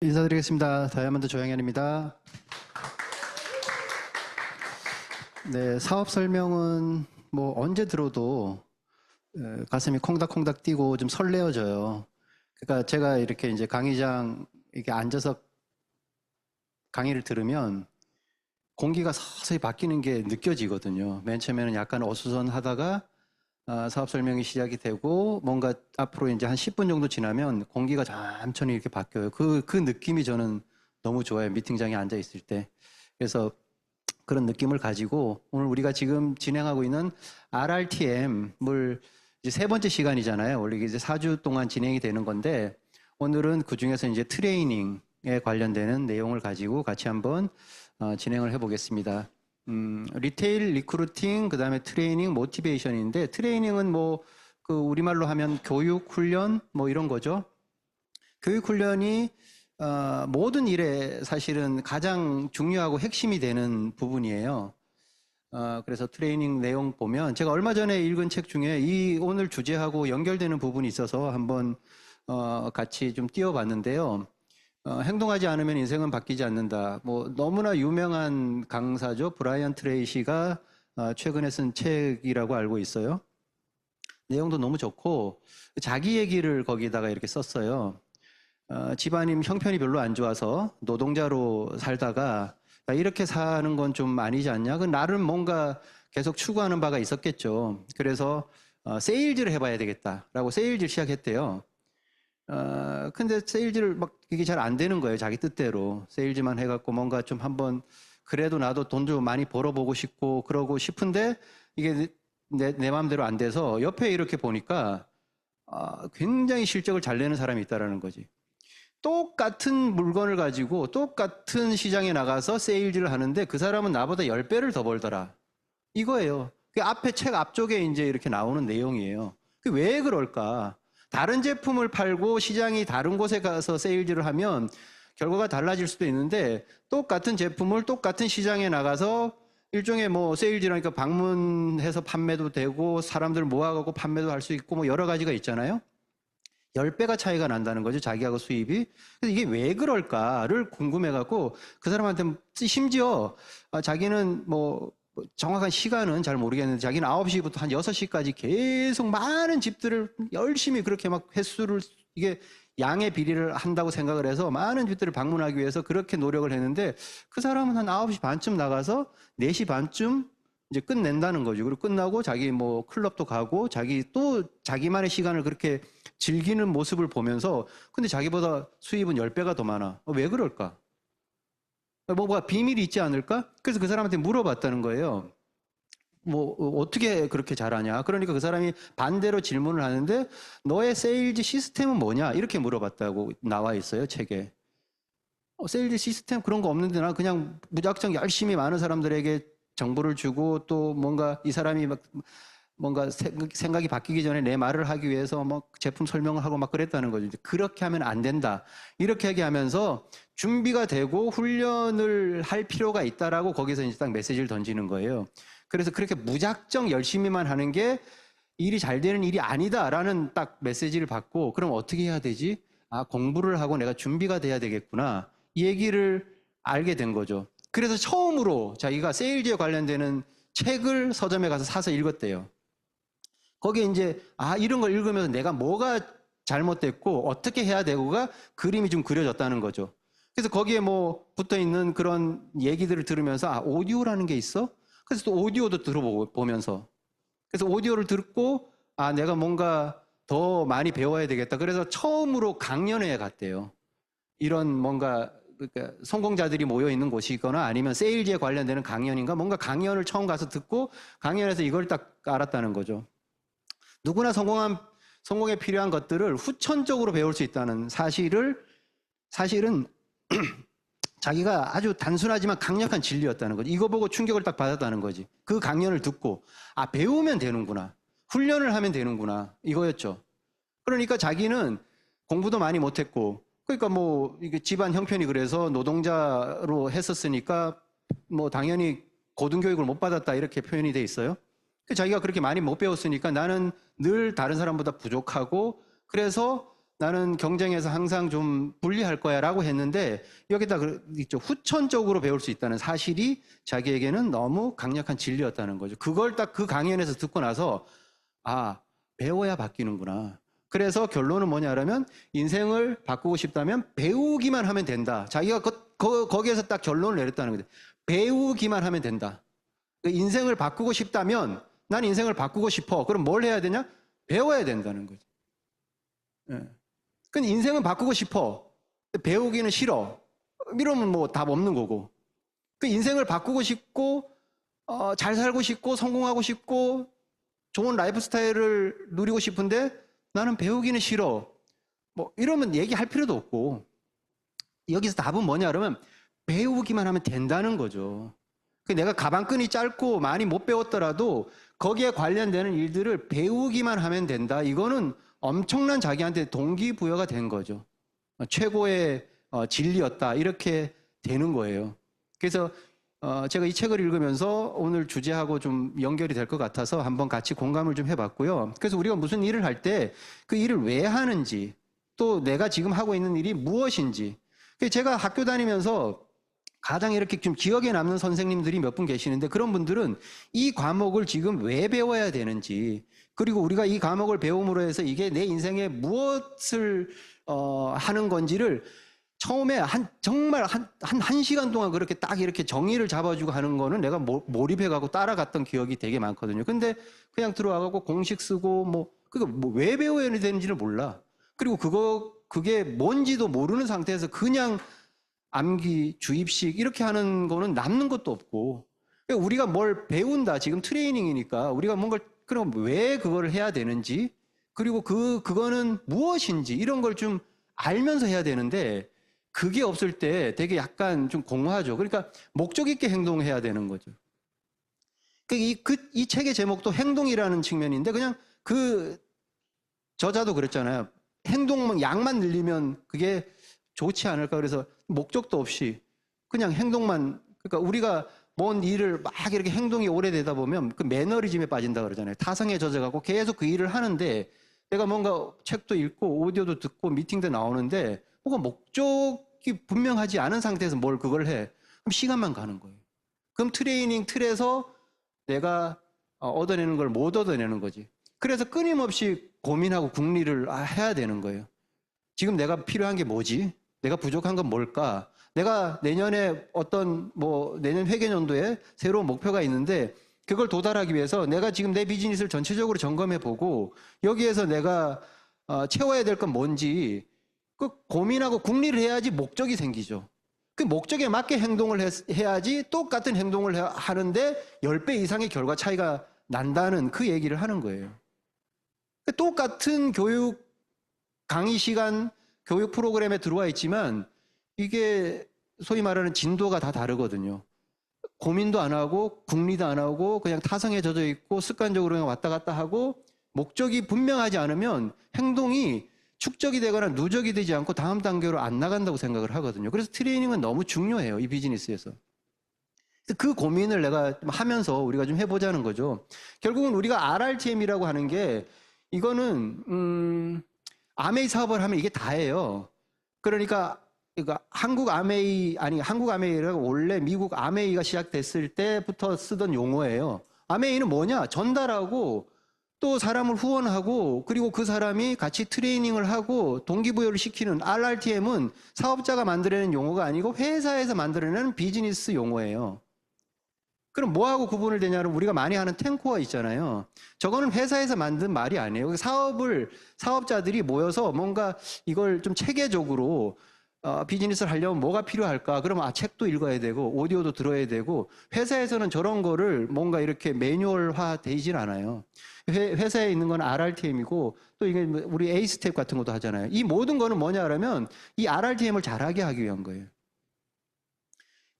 인사드리겠습니다. 다이아몬드 조영현입니다. 네, 사업 설명은 뭐 언제 들어도 가슴이 콩닥콩닥 뛰고 좀 설레어져요. 그러니까 제가 이렇게 이제 강의장 이렇게 앉아서 강의를 들으면 공기가 서서히 바뀌는 게 느껴지거든요. 맨 처음에는 약간 어수선하다가 사업 설명이 시작이 되고 뭔가 앞으로 이제 한 10분 정도 지나면 공기가 천천히 이렇게 바뀌어요. 그 느낌이 저는 너무 좋아요. 미팅장에 앉아 있을 때. 그래서 그런 느낌을 가지고 오늘 우리가 지금 진행하고 있는 RRTM을 이제 세 번째 시간이잖아요. 원래 이제 4주 동안 진행이 되는 건데 오늘은 그 중에서 이제 트레이닝에 관련되는 내용을 가지고 같이 한번 진행을 해보겠습니다. 리테일 리크루팅, 그 다음에 트레이닝, 모티베이션인데 트레이닝은 뭐 그 우리말로 하면 교육, 훈련 뭐 이런 거죠. 교육 훈련이 모든 일에 사실은 가장 중요하고 핵심이 되는 부분이에요. 그래서 트레이닝 내용 보면 제가 얼마 전에 읽은 책 중에 이 오늘 주제하고 연결되는 부분이 있어서 한번 같이 좀 띄워봤는데요. 행동하지 않으면 인생은 바뀌지 않는다. 뭐 너무나 유명한 강사죠. 브라이언 트레이시가 최근에 쓴 책이라고 알고 있어요. 내용도 너무 좋고 자기 얘기를 거기다가 이렇게 썼어요. 집안이 형편이 별로 안 좋아서 노동자로 살다가 야, 이렇게 사는 건 좀 아니지 않냐? 그 나름 뭔가 계속 추구하는 바가 있었겠죠. 그래서 세일즈를 해봐야 되겠다라고 세일즈를 시작했대요. 근데 세일즈를 막 이게 잘 안 되는 거예요. 자기 뜻대로 세일즈만 해갖고 뭔가 좀 한번 그래도 나도 돈 좀 많이 벌어보고 싶고 그러고 싶은데 이게 내 마음대로 안 돼서 옆에 이렇게 보니까 굉장히 실적을 잘 내는 사람이 있다라는 거지. 똑같은 물건을 가지고 똑같은 시장에 나가서 세일즈를 하는데 그 사람은 나보다 10배를 더 벌더라. 이거예요. 그 앞에 책 앞쪽에 이제 이렇게 나오는 내용이에요. 왜 그럴까? 다른 제품을 팔고 시장이 다른 곳에 가서 세일즈를 하면 결과가 달라질 수도 있는데 똑같은 제품을 똑같은 시장에 나가서 일종의 뭐 세일즈라니까 방문해서 판매도 되고 사람들 모아가고 판매도 할 수 있고 뭐 여러 가지가 있잖아요. 10배가 차이가 난다는 거죠. 자기하고 수입이. 그래서 이게 왜 그럴까를 궁금해갖고 그 사람한테 심지어 자기는 뭐 정확한 시간은 잘 모르겠는데 자기는 9시부터 한 6시까지 계속 많은 집들을 열심히 그렇게 막 횟수를 이게 양의 비리를 한다고 생각을 해서 많은 집들을 방문하기 위해서 그렇게 노력을 했는데 그 사람은 한 9시 반쯤 나가서 4시 반쯤 이제 끝낸다는 거죠. 그리고 끝나고 자기 뭐 클럽도 가고 자기 또 자기만의 시간을 그렇게 즐기는 모습을 보면서 근데 자기보다 수입은 10배가 더 많아. 왜 그럴까? 뭐가 비밀이 있지 않을까? 그래서 그 사람한테 물어봤다는 거예요. 뭐 어떻게 그렇게 잘하냐? 그러니까 그 사람이 반대로 질문을 하는데 너의 세일즈 시스템은 뭐냐? 이렇게 물어봤다고 나와 있어요, 책에. 세일즈 시스템 그런 거 없는데 나 그냥 무작정 열심히 많은 사람들에게 정보를 주고 또 뭔가 이 사람이 막 뭔가 생각이 바뀌기 전에 내 말을 하기 위해서 막 제품 설명을 하고 막 그랬다는 거죠. 그렇게 하면 안 된다. 이렇게 얘기하면서 준비가 되고 훈련을 할 필요가 있다라고 거기서 이제 딱 메시지를 던지는 거예요. 그래서 그렇게 무작정 열심히만 하는 게 일이 잘 되는 일이 아니다라는 딱 메시지를 받고 그럼 어떻게 해야 되지? 공부를 하고 내가 준비가 돼야 되겠구나. 이 얘기를 알게 된 거죠. 그래서 처음으로 자기가 세일즈에 관련되는 책을 서점에 가서 사서 읽었대요. 거기에 이제 이런 걸 읽으면서 내가 뭐가 잘못됐고 어떻게 해야 되고가 그림이 좀 그려졌다는 거죠. 그래서 거기에 뭐 붙어 있는 그런 얘기들을 들으면서 오디오라는 게 있어? 그래서 또 오디오도 들어보면서 그래서 오디오를 듣고 내가 뭔가 더 많이 배워야 되겠다. 그래서 처음으로 강연회에 갔대요. 이런 뭔가 그러니까 성공자들이 모여 있는 곳이거나 아니면 세일즈에 관련되는 강연인가 뭔가 강연을 처음 가서 듣고 강연에서 이걸 딱 알았다는 거죠. 누구나 성공에 필요한 것들을 후천적으로 배울 수 있다는 사실은 자기가 아주 단순하지만 강력한 진리였다는 거지. 이거 보고 충격을 딱 받았다는 거지. 그 강연을 듣고 배우면 되는구나. 훈련을 하면 되는구나. 이거였죠. 그러니까 자기는 공부도 많이 못했고 그러니까 뭐 이게 집안 형편이 그래서 노동자로 했었으니까 뭐 당연히 고등교육을 못 받았다 이렇게 표현이 돼 있어요. 자기가 그렇게 많이 못 배웠으니까 나는 늘 다른 사람보다 부족하고 그래서 나는 경쟁에서 항상 좀 불리할 거야 라고 했는데 여기다 있죠. 후천적으로 배울 수 있다는 사실이 자기에게는 너무 강력한 진리였다는 거죠. 그걸 딱 그 강연에서 듣고 나서 아, 배워야 바뀌는구나. 그래서 결론은 뭐냐면 인생을 바꾸고 싶다면 배우기만 하면 된다. 자기가 거기에서 딱 결론을 내렸다는 거죠. 배우기만 하면 된다. 인생을 바꾸고 싶다면 난 인생을 바꾸고 싶어. 그럼 뭘 해야 되냐? 배워야 된다는 거죠. 예. 근데 인생은 바꾸고 싶어. 배우기는 싫어. 이러면 뭐 답 없는 거고. 그 인생을 바꾸고 싶고, 잘 살고 싶고, 성공하고 싶고, 좋은 라이프 스타일을 누리고 싶은데 나는 배우기는 싫어. 뭐 이러면 얘기할 필요도 없고. 여기서 답은 뭐냐 그러면 배우기만 하면 된다는 거죠. 내가 가방끈이 짧고 많이 못 배웠더라도 거기에 관련되는 일들을 배우기만 하면 된다. 이거는 엄청난 자기한테 동기부여가 된 거죠. 최고의 진리였다. 이렇게 되는 거예요. 그래서 제가 이 책을 읽으면서 오늘 주제하고 좀 연결이 될 것 같아서 한번 같이 공감을 좀 해봤고요. 그래서 우리가 무슨 일을 할 때 그 일을 왜 하는지 또 내가 지금 하고 있는 일이 무엇인지 제가 학교 다니면서 가장 이렇게 좀 기억에 남는 선생님들이 몇 분 계시는데 그런 분들은 이 과목을 지금 왜 배워야 되는지 그리고 우리가 이 과목을 배움으로 해서 이게 내 인생에 무엇을 하는 건지를 처음에 정말 한 시간 동안 그렇게 딱 이렇게 정의를 잡아주고 하는 거는 내가 몰입해가고 따라갔던 기억이 되게 많거든요. 근데 그냥 들어와가고 공식 쓰고 그거 왜 배워야 되는지를 몰라. 그리고 그게 뭔지도 모르는 상태에서 그냥 암기, 주입식 이렇게 하는 거는 남는 것도 없고 그러니까 우리가 뭘 배운다. 지금 트레이닝이니까 우리가 뭔가 그럼 왜 그걸 해야 되는지 그리고 그거는 무엇인지 이런 걸 좀 알면서 해야 되는데 그게 없을 때 되게 약간 좀 공허하죠. 그러니까 목적 있게 행동해야 되는 거죠. 이 책의 제목도 행동이라는 측면인데 그냥 그 저자도 그랬잖아요. 행동만 양만 늘리면 그게 좋지 않을까. 그래서 목적도 없이 그냥 행동만 그러니까 우리가 뭔 일을 막 이렇게 행동이 오래되다 보면 그 매너리즘에 빠진다 그러잖아요. 타성에 젖어가고 계속 그 일을 하는데 내가 뭔가 책도 읽고 오디오도 듣고 미팅도 나오는데 뭐가 목적이 분명하지 않은 상태에서 뭘 그걸 해. 그럼 시간만 가는 거예요. 그럼 트레이닝 틀에서 내가 얻어내는 걸 못 얻어내는 거지. 그래서 끊임없이 고민하고 궁리를 해야 되는 거예요. 지금 내가 필요한 게 뭐지? 내가 부족한 건 뭘까? 내가 내년에 내년 회계연도에 새로운 목표가 있는데 그걸 도달하기 위해서 내가 지금 내 비즈니스를 전체적으로 점검해 보고 여기에서 내가 채워야 될 건 뭔지 그 고민하고 궁리를 해야지 목적이 생기죠. 그 목적에 맞게 행동을 해야지 똑같은 행동을 하는데 10배 이상의 결과 차이가 난다는 그 얘기를 하는 거예요. 똑같은 교육 강의 시간 교육 프로그램에 들어와 있지만 이게 소위 말하는 진도가 다 다르거든요. 고민도 안 하고 궁리도 안 하고 그냥 타성에 젖어 있고 습관적으로 그냥 왔다 갔다 하고 목적이 분명하지 않으면 행동이 축적이 되거나 누적이 되지 않고 다음 단계로 안 나간다고 생각을 하거든요. 그래서 트레이닝은 너무 중요해요. 이 비즈니스에서. 그 고민을 내가 하면서 우리가 좀 해보자는 거죠. 결국은 우리가 RRTM이라고 하는 게 이거는 아메이 사업을 하면 이게 다예요. 그러니까 한국 아메이라고 원래 미국 아메이가 시작됐을 때부터 쓰던 용어예요. 아메이는 뭐냐? 전달하고 또 사람을 후원하고 그리고 그 사람이 같이 트레이닝을 하고 동기부여를 시키는 RRTM은 사업자가 만들어내는 용어가 아니고 회사에서 만들어내는 비즈니스 용어예요. 그럼 뭐하고 구분을 되냐면 우리가 많이 하는 탱코어 있잖아요. 저거는 회사에서 만든 말이 아니에요. 사업자들이 모여서 뭔가 이걸 좀 체계적으로 비즈니스를 하려면 뭐가 필요할까? 그러면 책도 읽어야 되고 오디오도 들어야 되고 회사에서는 저런 거를 뭔가 이렇게 매뉴얼화 되질 않아요. 회사에 있는 건 RRTM이고 또 이게 우리 A스텝 같은 것도 하잖아요. 이 모든 거는 뭐냐 그러면 이 RRTM을 잘하게 하기 위한 거예요.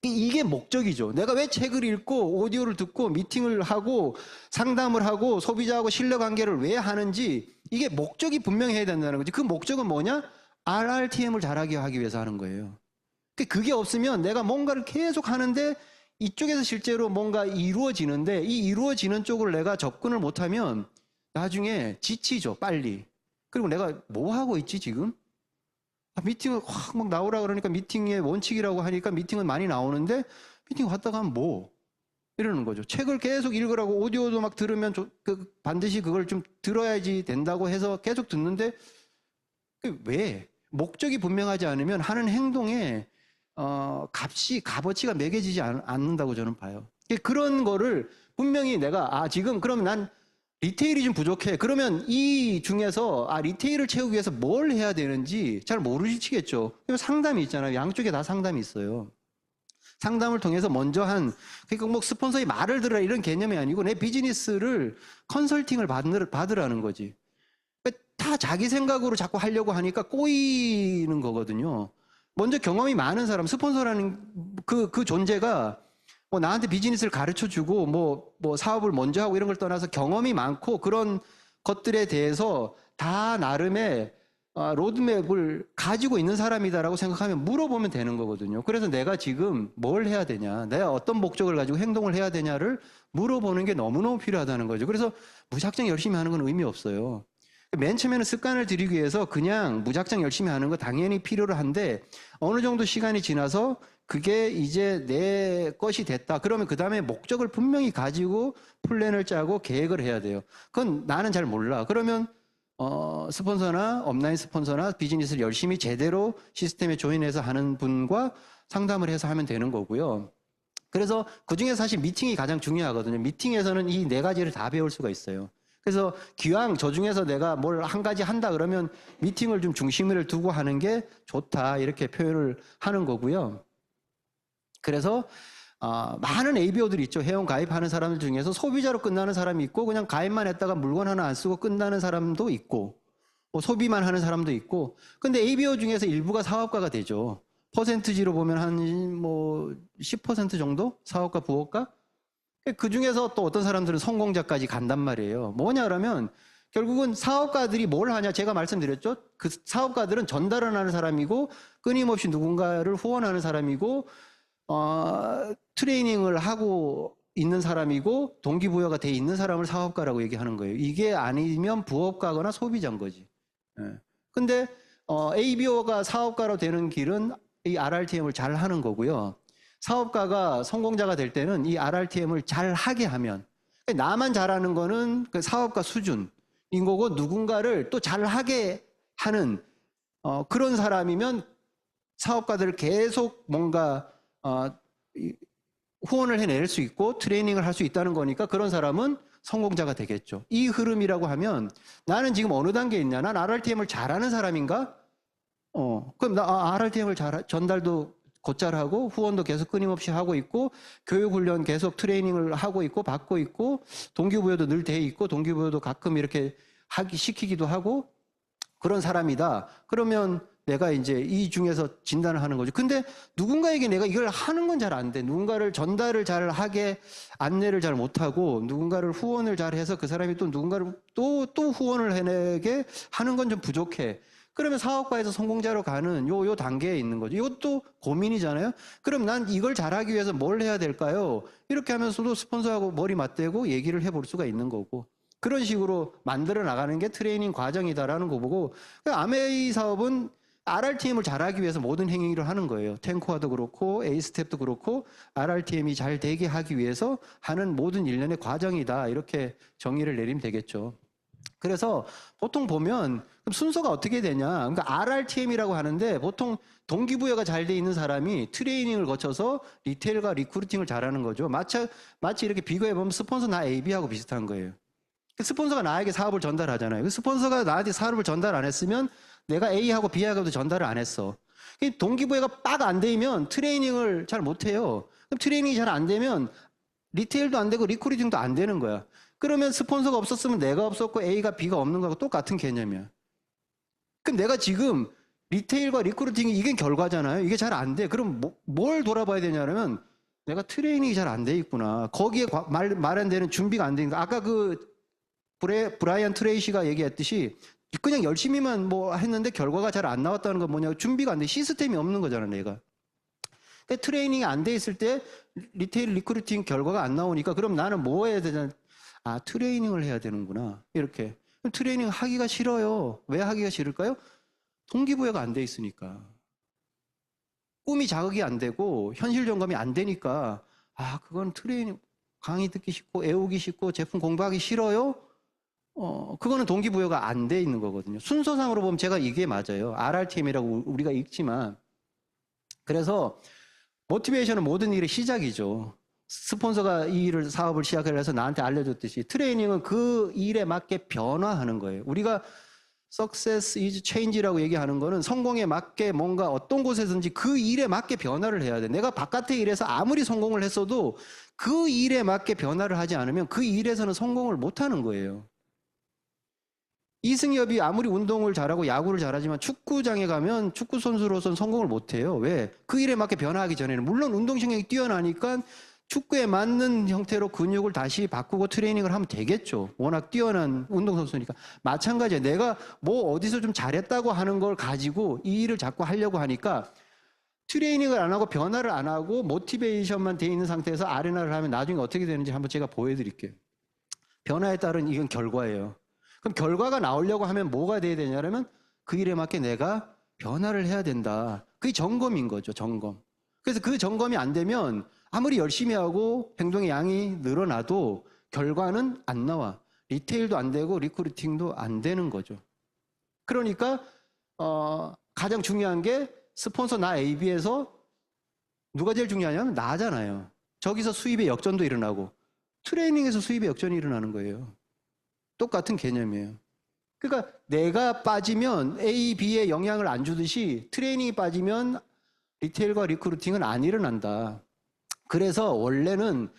이게 목적이죠. 내가 왜 책을 읽고 오디오를 듣고 미팅을 하고 상담을 하고 소비자하고 신뢰관계를 왜 하는지 이게 목적이 분명해야 된다는 거지. 그 목적은 뭐냐? RRTM을 잘하게 하기 위해서 하는 거예요. 그게 없으면 내가 뭔가를 계속 하는데 이쪽에서 실제로 뭔가 이루어지는데 이 이루어지는 쪽으로 내가 접근을 못하면 나중에 지치죠. 빨리. 그리고 내가 뭐 하고 있지 지금? 미팅을 확 막 나오라 그러니까 미팅의 원칙이라고 하니까 미팅은 많이 나오는데 미팅 갔다가 하면 뭐? 이러는 거죠. 책을 계속 읽으라고 오디오도 막 들으면 반드시 그걸 좀 들어야지 된다고 해서 계속 듣는데 왜? 목적이 분명하지 않으면 하는 행동에 값어치가 매겨지지 않는다고 저는 봐요. 그런 거를 분명히 내가 지금 그러면 난 리테일이 좀 부족해. 그러면 이 중에서 리테일을 채우기 위해서 뭘 해야 되는지 잘 모르시겠죠. 상담이 있잖아요. 양쪽에 다 상담이 있어요. 상담을 통해서 먼저 그러니까 뭐 스폰서의 말을 들으라 이런 개념이 아니고 내 비즈니스를 컨설팅을 받으라는 거지. 다 자기 생각으로 자꾸 하려고 하니까 꼬이는 거거든요. 먼저 경험이 많은 사람, 스폰서라는 그 존재가 뭐 나한테 비즈니스를 가르쳐 주고 뭐 사업을 먼저 하고 이런 걸 떠나서 경험이 많고 그런 것들에 대해서 다 나름의 로드맵을 가지고 있는 사람이다라고 생각하면 물어보면 되는 거거든요. 그래서 내가 지금 뭘 해야 되냐, 내가 어떤 목적을 가지고 행동을 해야 되냐를 물어보는 게 너무너무 필요하다는 거죠. 그래서 무작정 열심히 하는 건 의미 없어요. 맨 처음에는 습관을 들이기 위해서 그냥 무작정 열심히 하는 거 당연히 필요로 한데 어느 정도 시간이 지나서 그게 이제 내 것이 됐다. 그러면 그 다음에 목적을 분명히 가지고 플랜을 짜고 계획을 해야 돼요. 그건 나는 잘 몰라. 그러면 스폰서나 업라인 스폰서나 비즈니스를 열심히 제대로 시스템에 조인해서 하는 분과 상담을 해서 하면 되는 거고요. 그래서 그중에 사실 미팅이 가장 중요하거든요. 미팅에서는 이 네 가지를 다 배울 수가 있어요. 그래서 기왕 저 중에서 내가 뭘 한 가지 한다 그러면 미팅을 좀 중심을 두고 하는 게 좋다 이렇게 표현을 하는 거고요. 그래서 많은 ABO들이 있죠. 회원 가입하는 사람들 중에서 소비자로 끝나는 사람이 있고 그냥 가입만 했다가 물건 하나 안 쓰고 끝나는 사람도 있고 뭐 소비만 하는 사람도 있고 근데 ABO 중에서 일부가 사업가가 되죠. 퍼센트지로 보면 한 뭐 10% 정도 사업가 부업가 그 중에서 또 어떤 사람들은 성공자까지 간단 말이에요. 뭐냐 그러면 결국은 사업가들이 뭘 하냐 제가 말씀드렸죠. 그 사업가들은 전달을 하는 사람이고 끊임없이 누군가를 후원하는 사람이고 트레이닝을 하고 있는 사람이고 동기부여가 돼 있는 사람을 사업가라고 얘기하는 거예요. 이게 아니면 부업가거나 소비자인 거지. 예. 근데 ABO가 사업가로 되는 길은 이 RRTM을 잘 하는 거고요. 사업가가 성공자가 될 때는 이 RRTM을 잘 하게 하면 나만 잘하는 거는 그 사업가 수준인 거고 누군가를 또 잘하게 하는 그런 사람이면 사업가들을 계속 뭔가 후원을 해낼 수 있고 트레이닝을 할 수 있다는 거니까 그런 사람은 성공자가 되겠죠. 이 흐름이라고 하면 나는 지금 어느 단계에 있냐? 난 RRTM을 잘하는 사람인가? 그럼 나 RRTM을 전달도 곧잘 하고 후원도 계속 끊임없이 하고 있고 교육 훈련 계속 트레이닝을 하고 있고 받고 있고 동기부여도 늘 돼 있고 동기부여도 가끔 이렇게 시키기도 하고 그런 사람이다. 그러면 내가 이제 이 중에서 진단을 하는 거죠. 근데 누군가에게 내가 이걸 하는 건 잘 안 돼. 누군가를 전달을 잘 하게 안내를 잘 못하고 누군가를 후원을 잘 해서 그 사람이 또 누군가를 또 후원을 해내게 하는 건 좀 부족해. 그러면 사업가에서 성공자로 가는 요 단계에 있는 거죠. 이것도 고민이잖아요. 그럼 난 이걸 잘하기 위해서 뭘 해야 될까요? 이렇게 하면서도 스폰서하고 머리 맞대고 얘기를 해볼 수가 있는 거고. 그런 식으로 만들어 나가는 게 트레이닝 과정이다라는 거 보고 아메이 사업은 RRTM을 잘하기 위해서 모든 행위를 하는 거예요. 탱코아도 그렇고 A스텝도 그렇고 RRTM이 잘 되게 하기 위해서 하는 모든 일련의 과정이다. 이렇게 정의를 내리면 되겠죠. 그래서 보통 보면 그럼 순서가 어떻게 되냐. 그러니까 RRTM이라고 하는데 보통 동기부여가 잘 돼 있는 사람이 트레이닝을 거쳐서 리테일과 리크루팅을 잘하는 거죠. 마치 이렇게 비교해보면 스폰서 나 AB하고 비슷한 거예요. 스폰서가 나에게 사업을 전달하잖아요. 그 스폰서가 나한테 사업을 전달 안 했으면 내가 A하고 B하고도 전달을 안 했어. 동기부여가 빡 안 되면 트레이닝을 잘 못해요. 그럼 트레이닝이 잘 안 되면 리테일도 안 되고 리크루팅도 안 되는 거야. 그러면 스폰서가 없었으면 내가 없었고 A가 B가 없는 거하고 똑같은 개념이야. 그럼 내가 지금 리테일과 리크루팅이 이게 결과잖아요. 이게 잘 안 돼. 그럼 뭘 돌아봐야 되냐면 내가 트레이닝이 잘 안 돼 있구나. 거기에 말 안 되는 준비가 안 되니까 아까 그 브라이언 트레이시가 얘기했듯이 그냥 열심히만 뭐 했는데 결과가 잘 안 나왔다는 건 뭐냐? 준비가 안 돼. 시스템이 없는 거잖아, 내가. 트레이닝이 안 돼 있을 때 리테일 리크루팅 결과가 안 나오니까 그럼 나는 뭐 해야 되냐? 트레이닝을 해야 되는구나. 이렇게. 트레이닝 하기가 싫어요. 왜 하기가 싫을까요? 동기부여가 안 돼 있으니까. 꿈이 자극이 안 되고 현실 점검이 안 되니까 그건 트레이닝 강의 듣기 싫고 애우기 싫고 제품 공부하기 싫어요? 그거는 동기부여가 안 돼 있는 거거든요. 순서상으로 보면 제가 이게 맞아요. RRTM이라고 우리가 읽지만. 그래서 모티베이션은 모든 일의 시작이죠. 스폰서가 이 일을 사업을 시작을 해서 나한테 알려줬듯이 트레이닝은 그 일에 맞게 변화하는 거예요. 우리가 Success is change라고 얘기하는 거는 성공에 맞게 뭔가 어떤 곳에서든지 그 일에 맞게 변화를 해야 돼. 내가 바깥의 일에서 아무리 성공을 했어도 그 일에 맞게 변화를 하지 않으면 그 일에서는 성공을 못 하는 거예요. 이승엽이 아무리 운동을 잘하고 야구를 잘하지만 축구장에 가면 축구 선수로서는 성공을 못 해요. 왜? 그 일에 맞게 변화하기 전에는 물론 운동신경이 뛰어나니까 축구에 맞는 형태로 근육을 다시 바꾸고 트레이닝을 하면 되겠죠. 워낙 뛰어난 운동선수니까. 마찬가지예요. 내가 뭐 어디서 좀 잘했다고 하는 걸 가지고 이 일을 자꾸 하려고 하니까 트레이닝을 안 하고 변화를 안 하고 모티베이션만 돼 있는 상태에서 아레나를 하면 나중에 어떻게 되는지 한번 제가 보여드릴게요. 변화에 따른 이건 결과예요. 그럼 결과가 나오려고 하면 뭐가 돼야 되냐면 그 일에 맞게 내가 변화를 해야 된다. 그게 점검인 거죠. 점검. 그래서 그 점검이 안 되면 아무리 열심히 하고 행동의 양이 늘어나도 결과는 안 나와. 리테일도 안 되고 리크루팅도 안 되는 거죠. 그러니까 가장 중요한 게 스폰서 나 AB에서 누가 제일 중요하냐면 나잖아요. 저기서 수입의 역전도 일어나고 트레이닝에서 수입의 역전이 일어나는 거예요. 똑같은 개념이에요. 그러니까 내가 빠지면 A, B에 영향을 안 주듯이 트레이닝이 빠지면 리테일과 리크루팅은 안 일어난다. 그래서 원래는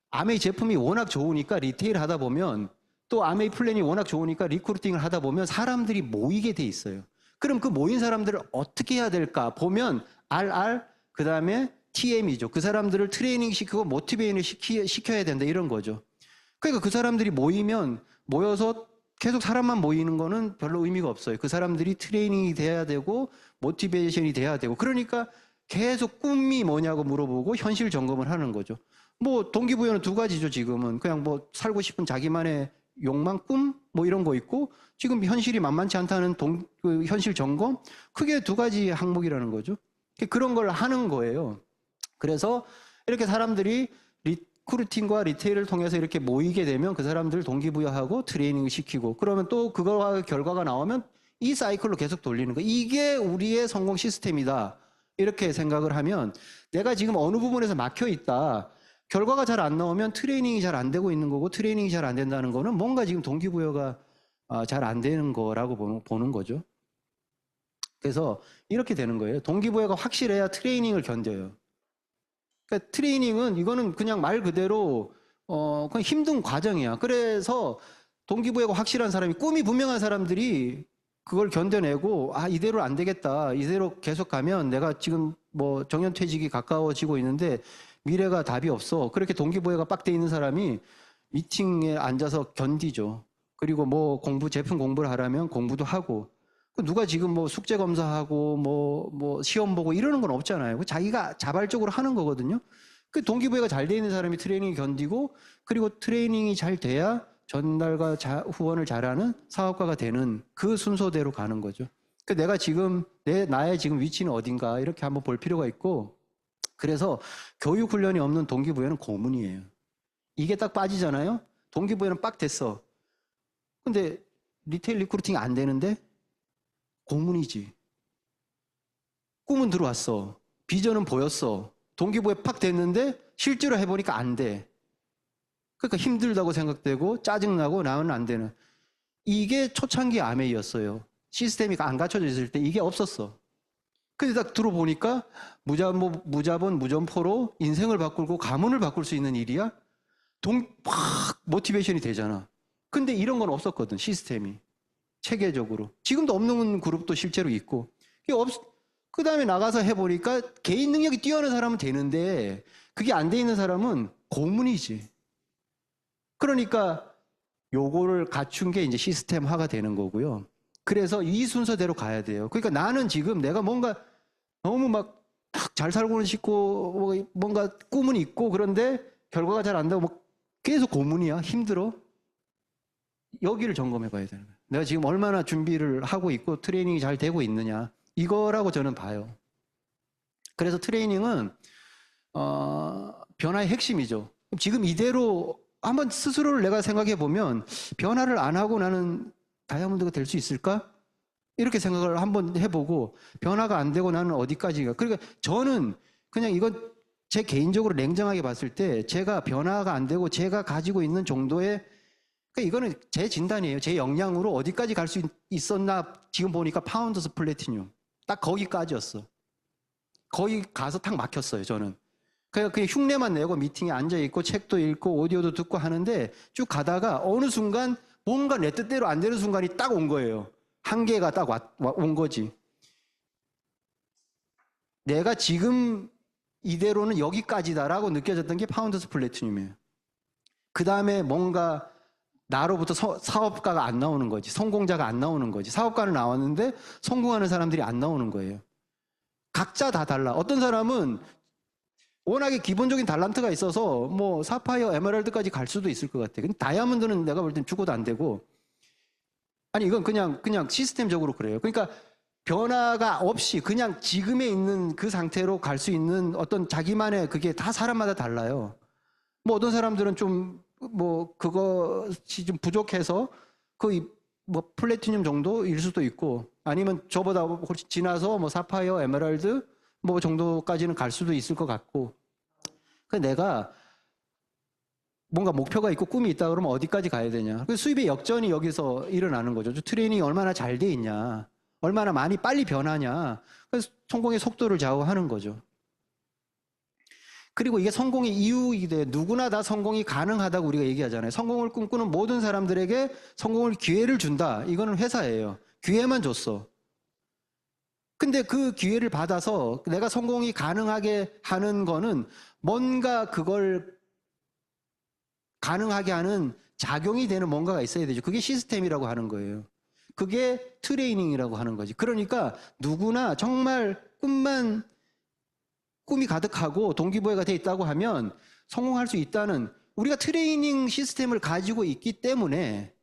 아메이 제품이 워낙 좋으니까 리테일 하다 보면 또 아메이 플랜이 워낙 좋으니까 리크루팅을 하다 보면 사람들이 모이게 돼 있어요. 그럼 그 모인 사람들을 어떻게 해야 될까 보면 RR 그 다음에 TM이죠. 그 사람들을 트레이닝 시키고 모티베이션을 시켜야 된다 이런 거죠. 그러니까 그 사람들이 모여서 계속 사람만 모이는 거는 별로 의미가 없어요. 그 사람들이 트레이닝이 돼야 되고 모티베이션이 돼야 되고 그러니까 계속 꿈이 뭐냐고 물어보고 현실 점검을 하는 거죠. 뭐 동기부여는 두 가지죠. 지금은 그냥 뭐 살고 싶은 자기만의 욕망, 꿈 뭐 이런 거 있고 지금 현실이 만만치 않다는 그 현실 점검 크게 두 가지 항목이라는 거죠. 그런 걸 하는 거예요. 그래서 이렇게 사람들이 리크루팅과 리테일을 통해서 이렇게 모이게 되면 그 사람들 동기부여하고 트레이닝 시키고 그러면 또 그거와 결과가 나오면 이 사이클로 계속 돌리는 거. 이게 우리의 성공 시스템이다. 이렇게 생각을 하면 내가 지금 어느 부분에서 막혀 있다. 결과가 잘 안 나오면 트레이닝이 잘 안 되고 있는 거고 트레이닝이 잘 안 된다는 거는 뭔가 지금 동기부여가 잘 안 되는 거라고 보는 거죠. 그래서 이렇게 되는 거예요. 동기부여가 확실해야 트레이닝을 견뎌요. 그러니까 트레이닝은 이거는 그냥 말 그대로 그냥 힘든 과정이야. 그래서 동기부여가 확실한 사람이 꿈이 분명한 사람들이 그걸 견뎌내고 이대로 안 되겠다. 이대로 계속 가면 내가 지금 뭐 정년퇴직이 가까워지고 있는데 미래가 답이 없어. 그렇게 동기부여가 빡 돼 있는 사람이 미팅에 앉아서 견디죠. 그리고 뭐 제품 공부를 하려면 공부도 하고 누가 지금 뭐 숙제 검사하고 뭐 시험 보고 이러는 건 없잖아요. 자기가 자발적으로 하는 거거든요. 그 동기부여가 잘 돼 있는 사람이 트레이닝 견디고 그리고 트레이닝이 잘 돼야 전달과 후원을 잘하는 사업가가 되는 그 순서대로 가는 거죠. 그 내가 지금 나의 지금 위치는 어딘가 이렇게 한번 볼 필요가 있고 그래서 교육 훈련이 없는 동기부여는 고문이에요. 이게 딱 빠지잖아요. 동기부여는 빡 됐어. 근데 리테일 리크루팅이 안 되는데 고문이지. 꿈은 들어왔어. 비전은 보였어. 동기부여 팍 됐는데 실제로 해보니까 안 돼. 그러니까 힘들다고 생각되고 짜증나고 나는 안 되는. 이게 초창기 아메이였어요. 시스템이 안 갖춰져 있을 때 이게 없었어. 근데 딱 들어보니까 무자본 무점포로 인생을 바꾸고 가문을 바꿀 수 있는 일이야? 팍 모티베이션이 되잖아. 근데 이런 건 없었거든. 시스템이. 체계적으로. 지금도 없는 그룹도 실제로 있고. 그 다음에 나가서 해보니까 개인 능력이 뛰어난 사람은 되는데 그게 안 돼 있는 사람은 고문이지. 그러니까 요거를 갖춘 게 이제 시스템화가 되는 거고요. 그래서 이 순서대로 가야 돼요. 그러니까 나는 지금 내가 뭔가 너무 막 잘 살고는 싶고 뭔가 꿈은 있고 그런데 결과가 잘 안 되고 계속 고문이야. 힘들어. 여기를 점검해 봐야 되는 거예요. 내가 지금 얼마나 준비를 하고 있고 트레이닝이 잘 되고 있느냐. 이거라고 저는 봐요. 그래서 트레이닝은 변화의 핵심이죠. 지금 이대로 한번 스스로를 내가 생각해 보면 변화를 안 하고 나는 다이아몬드가 될 수 있을까? 이렇게 생각을 한번 해보고 변화가 안 되고 나는 어디까지가. 그러니까 저는 그냥 이건 제 개인적으로 냉정하게 봤을 때 제가 변화가 안 되고 제가 가지고 있는 정도의, 그러니까 이거는 제 진단이에요. 제 역량으로 어디까지 갈 수 있었나 지금 보니까 파운더스 플래티늄 딱 거기까지였어. 거기 가서 탁 막혔어요, 저는. 그냥 흉내만 내고 미팅에 앉아있고 책도 읽고 오디오도 듣고 하는데 쭉 가다가 어느 순간 뭔가 내 뜻대로 안 되는 순간이 딱 온 거예요. 한계가 딱 온 거지. 내가 지금 이대로는 여기까지다라고 느껴졌던 게 파운더스 플래티늄이에요. 그 다음에 뭔가 나로부터 사업가가 안 나오는 거지. 성공자가 안 나오는 거지. 사업가는 나왔는데 성공하는 사람들이 안 나오는 거예요. 각자 다 달라. 어떤 사람은 워낙에 기본적인 달란트가 있어서 뭐 사파이어, 에메랄드까지 갈 수도 있을 것 같아. 근데 다이아몬드는 내가 볼 땐 죽어도 안 되고. 아니 이건 그냥 시스템적으로 그래요. 그러니까 변화가 없이 그냥 지금에 있는 그 상태로 갈 수 있는 어떤 자기만의 그게 다 사람마다 달라요. 뭐 어떤 사람들은 좀 뭐 그것이 좀 부족해서 거의 뭐 플래티늄 정도일 수도 있고 아니면 저보다 훨씬 지나서 뭐 사파이어, 에메랄드 뭐 정도까지는 갈 수도 있을 것 같고. 그 내가 뭔가 목표가 있고 꿈이 있다 그러면 어디까지 가야 되냐. 그 수입의 역전이 여기서 일어나는 거죠. 트레이닝이 얼마나 잘 돼 있냐. 얼마나 많이 빨리 변하냐. 그래서 성공의 속도를 좌우하는 거죠. 그리고 이게 성공의 이유이기 때문에 누구나 다 성공이 가능하다고 우리가 얘기하잖아요. 성공을 꿈꾸는 모든 사람들에게 성공을 기회를 준다. 이거는 회사예요. 기회만 줬어. 근데 그 기회를 받아서 내가 성공이 가능하게 하는 거는 뭔가 그걸 가능하게 하는 작용이 되는 뭔가가 있어야 되죠. 그게 시스템이라고 하는 거예요. 그게 트레이닝이라고 하는 거지. 그러니까 누구나 정말 꿈이 가득하고 동기부여가 돼 있다고 하면 성공할 수 있다는, 우리가 트레이닝 시스템을 가지고 있기 때문에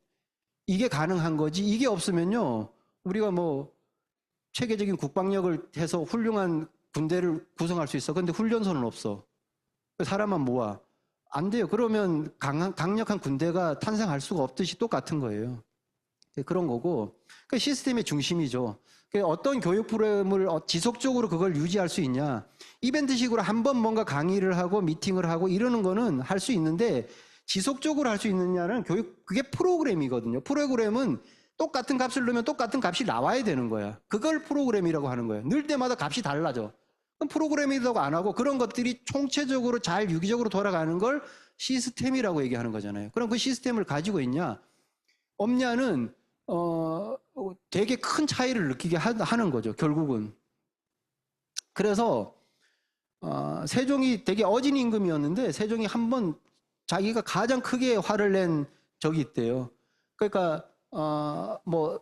이게 가능한 거지. 이게 없으면요, 우리가 뭐 체계적인 국방력을 해서 훌륭한 군대를 구성할 수 있어. 근데 훈련소는 없어. 사람만 모아. 안 돼요. 그러면 강력한 군대가 탄생할 수가 없듯이 똑같은 거예요. 그런 거고, 그 시스템의 중심이죠. 어떤 교육 프로그램을 지속적으로 그걸 유지할 수 있냐. 이벤트식으로 한 번 뭔가 강의를 하고 미팅을 하고 이러는 거는 할 수 있는데 지속적으로 할 수 있느냐는 그게 프로그램이거든요. 프로그램은 똑같은 값을 넣으면 똑같은 값이 나와야 되는 거야. 그걸 프로그램이라고 하는 거예요. 넣을 때마다 값이 달라져. 그럼 프로그램이라고 안 하고 그런 것들이 총체적으로 잘 유기적으로 돌아가는 걸 시스템이라고 얘기하는 거잖아요. 그럼 그 시스템을 가지고 있냐 없냐는 되게 큰 차이를 느끼게 하는 거죠, 결국은. 그래서 세종이 되게 어진 임금이었는데 세종이 한번 자기가 가장 크게 화를 낸 적이 있대요. 그러니까 뭐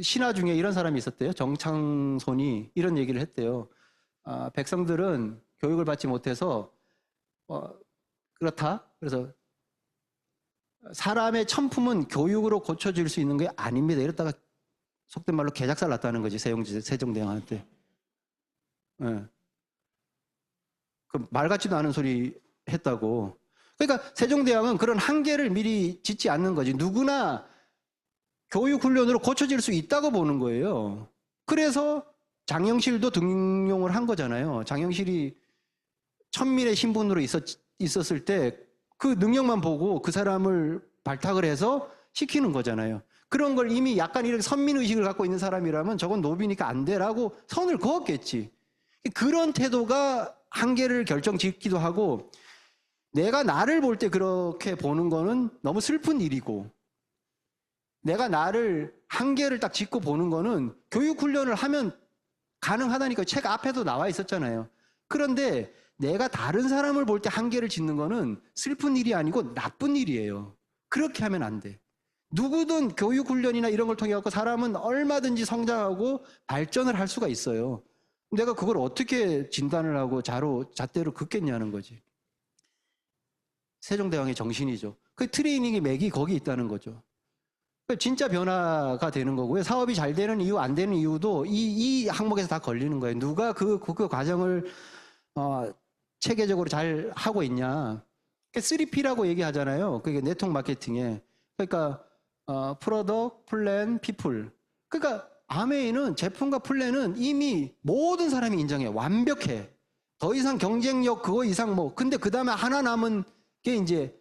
신하 중에 이런 사람이 있었대요. 정창손이 이런 얘기를 했대요. 백성들은 교육을 받지 못해서 그렇다. 그래서 사람의 천품은 교육으로 고쳐질 수 있는 게 아닙니다. 이랬다가 속된 말로 개작살 났다는 거지, 세종대왕한테. 네. 그 말 같지도 않은 소리 했다고. 그러니까 세종대왕은 그런 한계를 미리 짓지 않는 거지. 누구나 교육훈련으로 고쳐질 수 있다고 보는 거예요. 그래서 장영실도 등용을 한 거잖아요. 장영실이 천민의 신분으로 있었을 때 그 능력만 보고 그 사람을 발탁을 해서 시키는 거잖아요. 그런 걸 이미 약간 이렇게 선민의식을 갖고 있는 사람이라면 저건 노비니까 안 돼라고 선을 그었겠지. 그런 태도가 한계를 결정짓기도 하고, 내가 나를 볼 때 그렇게 보는 거는 너무 슬픈 일이고, 내가 나를 한계를 딱 짚고 보는 거는 교육훈련을 하면 가능하다니까 책 앞에도 나와 있었잖아요. 그런데 내가 다른 사람을 볼 때 한계를 짓는 거는 슬픈 일이 아니고 나쁜 일이에요. 그렇게 하면 안 돼. 누구든 교육훈련이나 이런 걸 통해 갖고 사람은 얼마든지 성장하고 발전을 할 수가 있어요. 내가 그걸 어떻게 진단을 하고 잣대로 긋겠냐는 거지. 세종대왕의 정신이죠. 그 트레이닝의 맥이 거기 있다는 거죠. 진짜 변화가 되는 거고요. 사업이 잘 되는 이유, 안 되는 이유도 이 항목에서 다 걸리는 거예요. 누가 그 과정을 체계적으로 잘 하고 있냐. 3P라고 얘기하잖아요. 그게 네트워크 마케팅에. 그러니까 프로덕트, 플랜, 피플. 그러니까 아메이는 제품과 플랜은 이미 모든 사람이 인정해. 완벽해. 더 이상 경쟁력 그거 이상 뭐. 근데 그 다음에 하나 남은 게 이제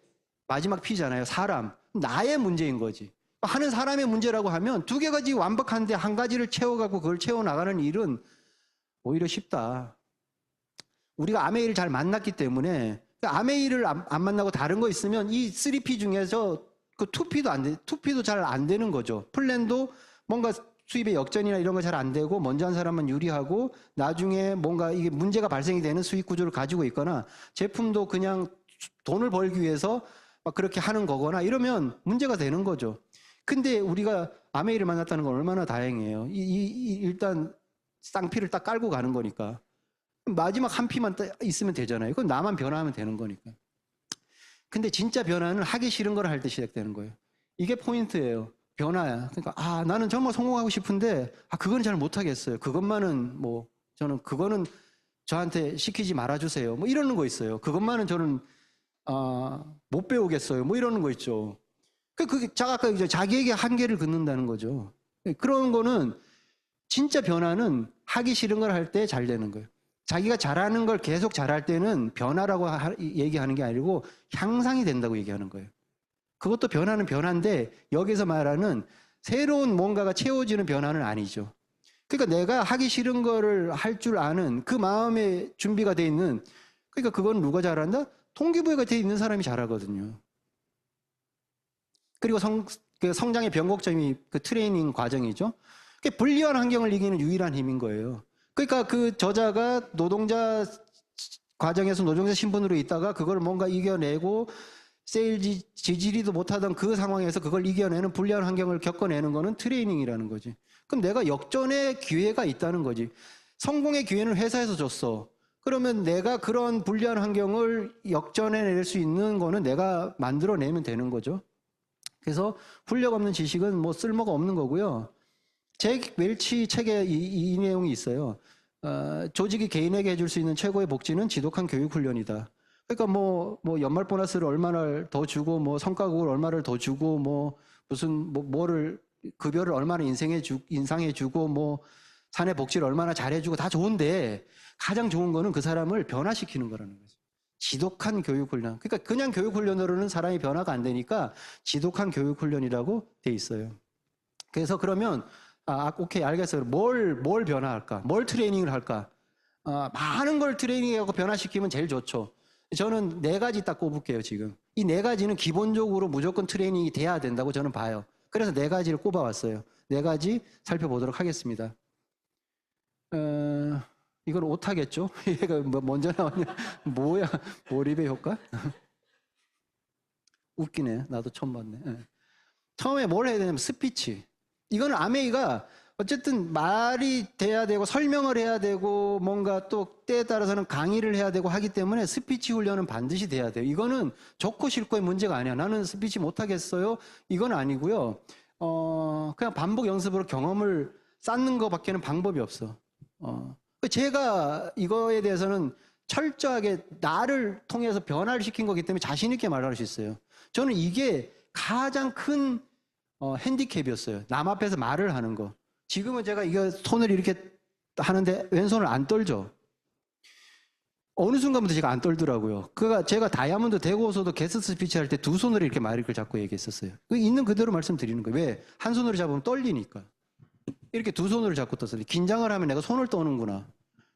마지막 P잖아요. 사람. 나의 문제인 거지. 하는 사람의 문제라고 하면 두 개 가지 완벽한데 한 가지를 채워가고 그걸 채워나가는 일은 오히려 쉽다. 우리가 아메이를 잘 만났기 때문에 아메이를 안 만나고 다른 거 있으면 이 3P 중에서 그 2P도 안 돼, 2P도 잘 안 되는 거죠. 플랜도 뭔가 수입의 역전이나 이런 거 잘 안 되고 먼저 한 사람만 유리하고 나중에 뭔가 이게 문제가 발생이 되는 수익 구조를 가지고 있거나 제품도 그냥 돈을 벌기 위해서 막 그렇게 하는 거거나 이러면 문제가 되는 거죠. 근데 우리가 아메이를 만났다는 건 얼마나 다행이에요. 일단 쌍피를 딱 깔고 가는 거니까. 마지막 한 피만 있으면 되잖아요. 그건 나만 변화하면 되는 거니까. 근데 진짜 변화는 하기 싫은 걸 할 때 시작되는 거예요. 이게 포인트예요. 변화야. 그러니까 나는 정말 성공하고 싶은데 그건 잘 못하겠어요. 그것만은 뭐 저는 그거는 저한테 시키지 말아주세요. 뭐 이러는 거 있어요. 그것만은 저는 못 배우겠어요. 뭐 이러는 거 있죠. 그게 아까 이제 자기에게 한계를 긋는다는 거죠. 그런 거는 진짜 변화는 하기 싫은 걸 할 때 잘 되는 거예요. 자기가 잘하는 걸 계속 잘할 때는 변화라고 얘기하는 게 아니고 향상이 된다고 얘기하는 거예요. 그것도 변화는 변화인데 여기서 말하는 새로운 뭔가가 채워지는 변화는 아니죠. 그러니까 내가 하기 싫은 거를 할 줄 아는 그 마음의 준비가 돼 있는, 그러니까 그건 누가 잘한다? 동기부여가 돼 있는 사람이 잘하거든요. 그리고 성장의 변곡점이 그 트레이닝 과정이죠. 불리한 환경을 이기는 유일한 힘인 거예요. 그러니까 그 저자가 노동자 과정에서 노동자 신분으로 있다가 그걸 뭔가 이겨내고 세일즈 지지리도 못하던 그 상황에서 그걸 이겨내는 불리한 환경을 겪어내는 거는 트레이닝이라는 거지. 그럼 내가 역전의 기회가 있다는 거지. 성공의 기회는 회사에서 줬어. 그러면 내가 그런 불리한 환경을 역전해낼 수 있는 거는 내가 만들어내면 되는 거죠. 그래서 훈력 없는 지식은 뭐 쓸모가 없는 거고요. 잭 웰치 책에 이 내용이 있어요. 조직이 개인에게 해줄 수 있는 최고의 복지는 지독한 교육 훈련이다. 그러니까 뭐 연말 보너스를 얼마나 더 주고 뭐 성과급을 얼마를 더 주고 뭐 무슨 뭐를 급여를 얼마나 인상해 주고 뭐 사내 복지를 얼마나 잘해 주고 다 좋은데 가장 좋은 거는 그 사람을 변화시키는 거라는 거죠. 지독한 교육 훈련. 그러니까 그냥 교육 훈련으로는 사람이 변화가 안 되니까 지독한 교육 훈련이라고 돼 있어요. 그래서 그러면 오케이, 알겠어요. 뭘 변화할까? 뭘 트레이닝을 할까? 많은 걸 트레이닝하고 변화시키면 제일 좋죠. 저는 4가지 딱 꼽을게요, 지금. 이 4가지는 기본적으로 무조건 트레이닝이 돼야 된다고 저는 봐요. 그래서 4가지를 꼽아왔어요. 4가지 살펴보도록 하겠습니다. 이건 오타겠죠? 얘가 먼저 나왔냐? 뭐야? 몰입의 효과? 웃기네. 나도 처음 봤네. 처음에 뭘 해야 되냐면 스피치. 이거는 아메이가 어쨌든 말이 돼야 되고 설명을 해야 되고 뭔가 또 때에 따라서는 강의를 해야 되고 하기 때문에 스피치 훈련은 반드시 돼야 돼요. 이거는 좋고 싫고의 문제가 아니야. 나는 스피치 못하겠어요. 이건 아니고요. 그냥 반복 연습으로 경험을 쌓는 것밖에는 방법이 없어. 제가 이거에 대해서는 철저하게 나를 통해서 변화를 시킨 거기 때문에 자신 있게 말할 수 있어요. 저는 이게 가장 큰 핸디캡이었어요. 남 앞에서 말을 하는 거. 지금은 제가 이거 손을 이렇게 하는데 왼손을 안 떨죠. 어느 순간부터 제가 안 떨더라고요. 제가 다이아몬드 대고서도 게스트 스피치 할 때 2손으로 이렇게 마이크를 잡고 얘기했었어요. 있는 그대로 말씀드리는 거예요. 왜? 한 손으로 잡으면 떨리니까. 이렇게 2손으로 잡고 떴어요. 긴장을 하면 내가 손을 떠는구나.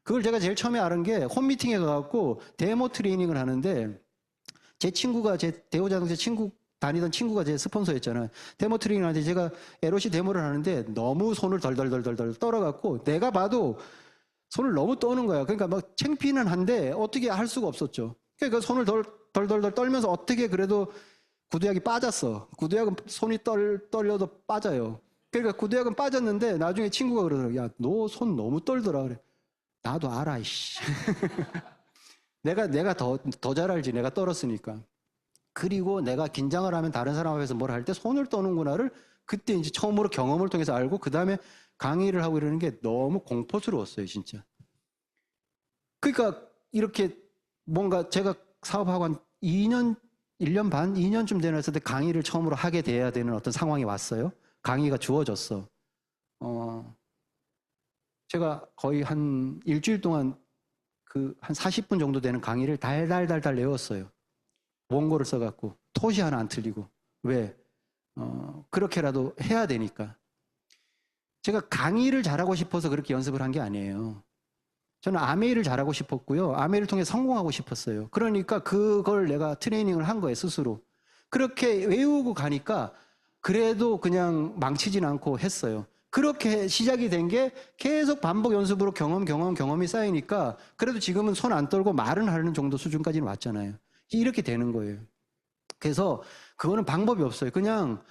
그걸 제가 제일 처음에 알은 게 홈미팅에 가갖고 데모 트레이닝을 하는데 제 대우자동차 다니던 친구가 제 스폰서였잖아요. 데모 트레이닝 하는데 제가 LOC 데모를 하는데 너무 손을 덜덜덜덜 떨어갖고 내가 봐도 손을 너무 떠는 거야. 그러니까 막 창피는 한데 어떻게 할 수가 없었죠. 그러니까 손을 덜덜덜 떨면서 어떻게 그래도 구두약이 빠졌어. 구두약은 손이 떨려도 빠져요. 그러니까 구두약은 빠졌는데 나중에 친구가 그러더라고. 야, 너 손 너무 떨더라. 그래. 나도 알아, 이씨. 내가 더 잘 알지. 내가 떨었으니까. 그리고 내가 긴장을 하면 다른 사람 앞에서 뭘 할 때 손을 떠는구나를 그때 이제 처음으로 경험을 통해서 알고 그 다음에 강의를 하고 이러는 게 너무 공포스러웠어요, 진짜. 그러니까 이렇게 뭔가 제가 사업하고 한 2년, 1년 반, 2년쯤 되었을 때 강의를 처음으로 하게 돼야 되는 어떤 상황이 왔어요. 강의가 주어졌어. 제가 거의 한 일주일 동안 그 한 40분 정도 되는 강의를 달달달달 외웠어요. 원고를 써갖고 토시 하나 안 틀리고. 왜? 그렇게라도 해야 되니까. 제가 강의를 잘하고 싶어서 그렇게 연습을 한 게 아니에요. 저는 아메이를 잘하고 싶었고요. 아메이를 통해 성공하고 싶었어요. 그러니까 그걸 내가 트레이닝을 한 거예요, 스스로. 그렇게 외우고 가니까 그래도 그냥 망치진 않고 했어요. 그렇게 시작이 된 게 계속 반복 연습으로 경험이 쌓이니까 그래도 지금은 손 안 떨고 말은 하는 정도 수준까지는 왔잖아요. 이렇게 되는 거예요. 그래서 그거는 방법이 없어요. 그냥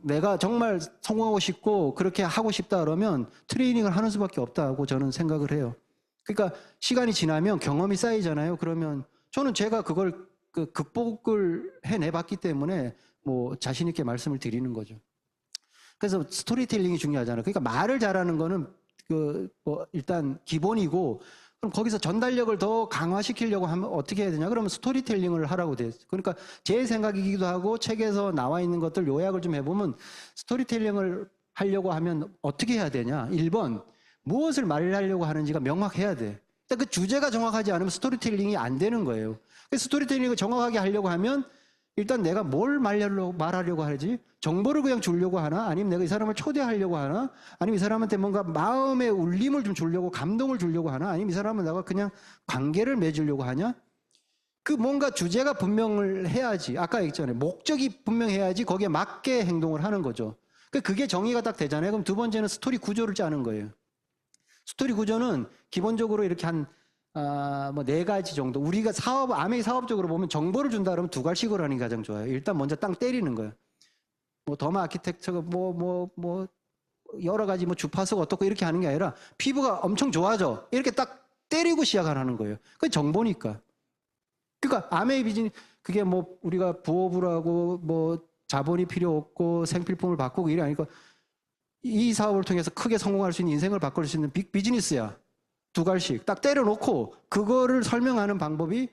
내가 정말 성공하고 싶고 그렇게 하고 싶다 그러면 트레이닝을 하는 수밖에 없다고 저는 생각을 해요. 그러니까 시간이 지나면 경험이 쌓이잖아요. 그러면 저는 제가 그걸 극복을 해내봤기 때문에 뭐 자신 있게 말씀을 드리는 거죠. 그래서 스토리텔링이 중요하잖아요. 그러니까 말을 잘하는 거는 일단 기본이고, 그럼 거기서 전달력을 더 강화시키려고 하면 어떻게 해야 되냐? 그러면 스토리텔링을 하라고 돼 있어요. 그러니까 제 생각이기도 하고 책에서 나와 있는 것들 요약을 좀 해보면 스토리텔링을 하려고 하면 어떻게 해야 되냐? 1번, 무엇을 말하려고 하는지가 명확해야 돼. 그 주제가 정확하지 않으면 스토리텔링이 안 되는 거예요. 스토리텔링을 정확하게 하려고 하면 일단 내가 뭘 말하려고 하지? 정보를 그냥 주려고 하나? 아니면 내가 이 사람을 초대하려고 하나? 아니면 이 사람한테 뭔가 마음의 울림을 좀 주려고, 감동을 주려고 하나? 아니면 이 사람은 내가 그냥 관계를 맺으려고 하냐? 그 뭔가 주제가 분명을 해야지. 아까 얘기했잖아요. 목적이 분명해야지 거기에 맞게 행동을 하는 거죠. 그게 정의가 딱 되잖아요. 그럼 두 번째는 스토리 구조를 짜는 거예요. 스토리 구조는 기본적으로 이렇게 뭐 4가지 정도. 우리가 아메이 사업적으로 보면 정보를 준다 그러면 2가지식으로 하는 게 가장 좋아요. 일단 먼저 땅 때리는 거예요. 뭐 더마 아키텍처가 여러 가지 뭐 주파수가 어떻고 이렇게 하는 게 아니라 피부가 엄청 좋아져. 이렇게 딱 때리고 시작하는 거예요. 그게 정보니까. 그러니까 아메이 비즈니스, 그게 뭐 우리가 부업을 하고 뭐 자본이 필요 없고 생필품을 바꾸고 이래 하니까 이 사업을 통해서 크게 성공할 수 있는, 인생을 바꿀 수 있는 빅 비즈니스야. 2갈씩 딱 때려놓고 그거를 설명하는 방법이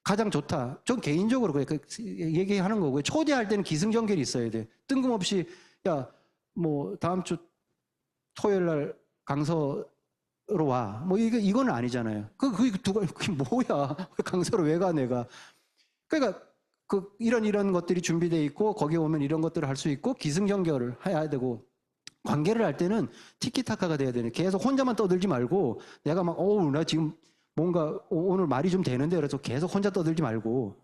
가장 좋다. 전 개인적으로 얘기하는 거고요. 초대할 때는 기승전결이 있어야 돼. 뜬금없이 야, 뭐 다음 주 토요일 날 강서로 와. 뭐 이거는 아니잖아요. 그게 뭐야? 강서로 왜 가 내가? 그러니까 이런 것들이 준비되어 있고 거기에 오면 이런 것들을 할 수 있고 기승전결을 해야 되고, 관계를 할 때는 티키타카가 돼야 되는. 계속 혼자만 떠들지 말고 내가 막 나 지금 뭔가 오늘 말이 좀 되는데 그래서 계속 혼자 떠들지 말고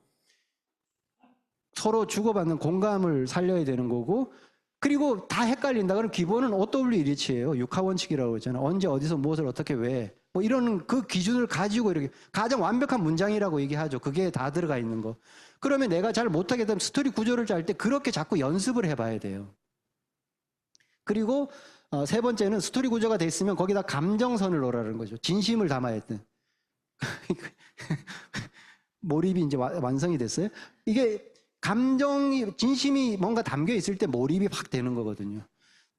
서로 주고받는 공감을 살려야 되는 거고, 그리고 다 헷갈린다 그러면 기본은 OW 리치예요. 육하원칙이라고 했잖아요. 언제 어디서 무엇을 어떻게 왜 뭐 이런 그 기준을 가지고 이렇게 가장 완벽한 문장이라고 얘기하죠. 그게 다 들어가 있는 거. 그러면 내가 잘 못하게 되면 스토리 구조를 짤 때 그렇게 자꾸 연습을 해봐야 돼요. 그리고 3번째는 스토리 구조가 돼 있으면 거기다 감정선을 넣으라는 거죠. 진심을 담아야 돼. 몰입이 이제 완성이 됐어요. 이게 진심이 뭔가 담겨 있을 때 몰입이 확 되는 거거든요.